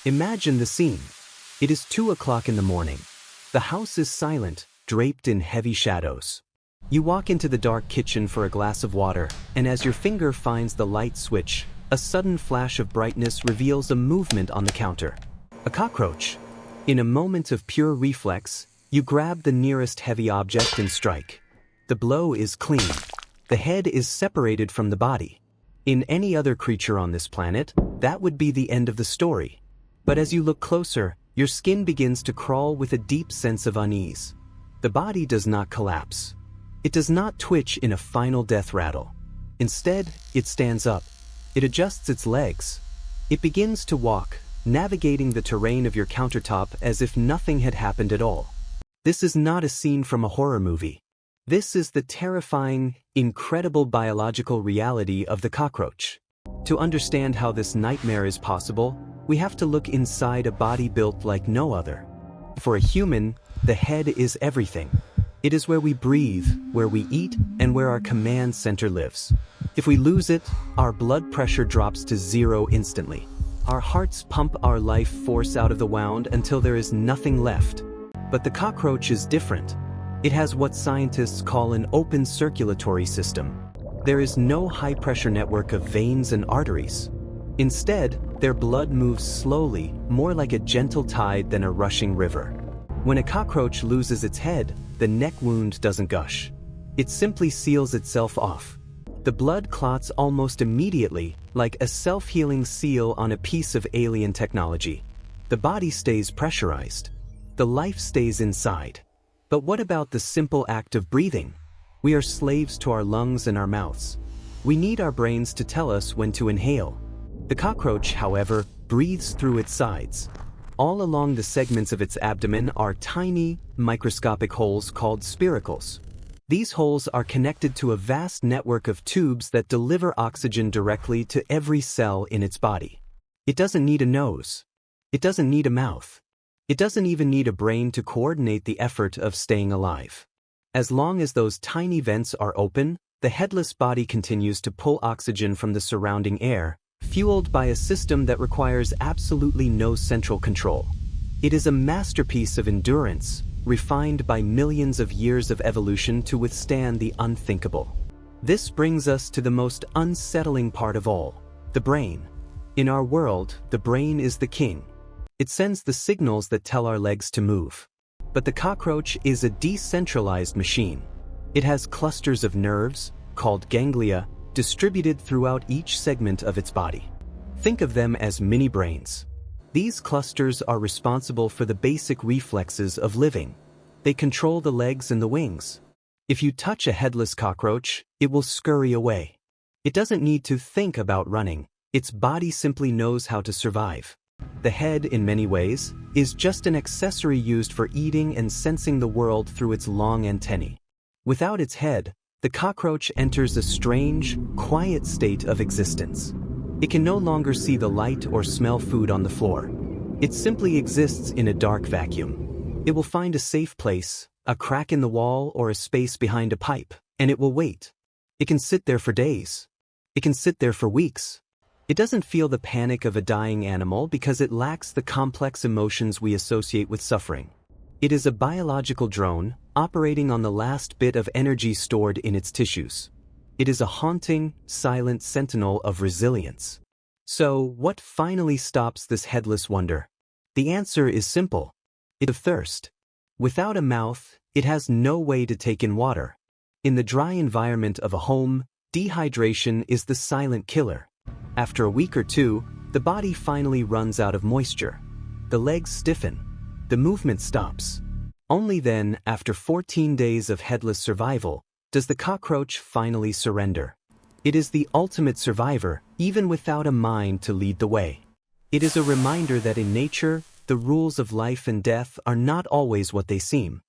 Imagine the scene. It is 2 o'clock in the morning. The house is silent, draped in heavy shadows. You walk into the dark kitchen for a glass of water, and as your finger finds the light switch, a sudden flash of brightness reveals a movement on the counter. A cockroach. In a moment of pure reflex, you grab the nearest heavy object and strike. The blow is clean. The head is separated from the body. In any other creature on this planet, that would be the end of the story. But as you look closer, your skin begins to crawl with a deep sense of unease. The body does not collapse. It does not twitch in a final death rattle. Instead, it stands up. It adjusts its legs. It begins to walk, navigating the terrain of your countertop as if nothing had happened at all. This is not a scene from a horror movie. This is the terrifying, incredible biological reality of the cockroach. To understand how this nightmare is possible, we have to look inside a body built like no other. For a human, the head is everything. It is where we breathe, where we eat, and where our command center lives. If we lose it, our blood pressure drops to 0 instantly. Our hearts pump our life force out of the wound until there is nothing left. But the cockroach is different. It has what scientists call an open circulatory system. There is no high-pressure network of veins and arteries. Instead, their blood moves slowly, more like a gentle tide than a rushing river. When a cockroach loses its head, the neck wound doesn't gush. It simply seals itself off. The blood clots almost immediately, like a self-healing seal on a piece of alien technology. The body stays pressurized. The life stays inside. But what about the simple act of breathing? We are slaves to our lungs and our mouths. We need our brains to tell us when to inhale. The cockroach, however, breathes through its sides. All along the segments of its abdomen are tiny, microscopic holes called spiracles. These holes are connected to a vast network of tubes that deliver oxygen directly to every cell in its body. It doesn't need a nose. It doesn't need a mouth. It doesn't even need a brain to coordinate the effort of staying alive. As long as those tiny vents are open, the headless body continues to pull oxygen from the surrounding air, fueled by a system that requires absolutely no central control. It is a masterpiece of endurance, refined by millions of years of evolution to withstand the unthinkable. This brings us to the most unsettling part of all, the brain. In our world, the brain is the king. It sends the signals that tell our legs to move. But the cockroach is a decentralized machine. It has clusters of nerves, called ganglia, distributed throughout each segment of its body. Think of them as mini brains. These clusters are responsible for the basic reflexes of living. They control the legs and the wings. If you touch a headless cockroach, it will scurry away. It doesn't need to think about running. Its body simply knows how to survive. The head, in many ways, is just an accessory used for eating and sensing the world through its long antennae. Without its head, the cockroach enters a strange, quiet state of existence. It can no longer see the light or smell food on the floor. It simply exists in a dark vacuum. It will find a safe place, a crack in the wall or a space behind a pipe, and it will wait. It can sit there for days. It can sit there for weeks. It doesn't feel the panic of a dying animal because it lacks the complex emotions we associate with suffering. It is a biological drone, operating on the last bit of energy stored in its tissues. It is a haunting, silent sentinel of resilience. So, what finally stops this headless wonder? The answer is simple. It's thirst. Without a mouth, it has no way to take in water. In the dry environment of a home, dehydration is the silent killer. After a week or two, the body finally runs out of moisture. The legs stiffen. The movement stops. Only then, after 14 days of headless survival, does the cockroach finally surrender. It is the ultimate survivor, even without a mind to lead the way. It is a reminder that in nature, the rules of life and death are not always what they seem.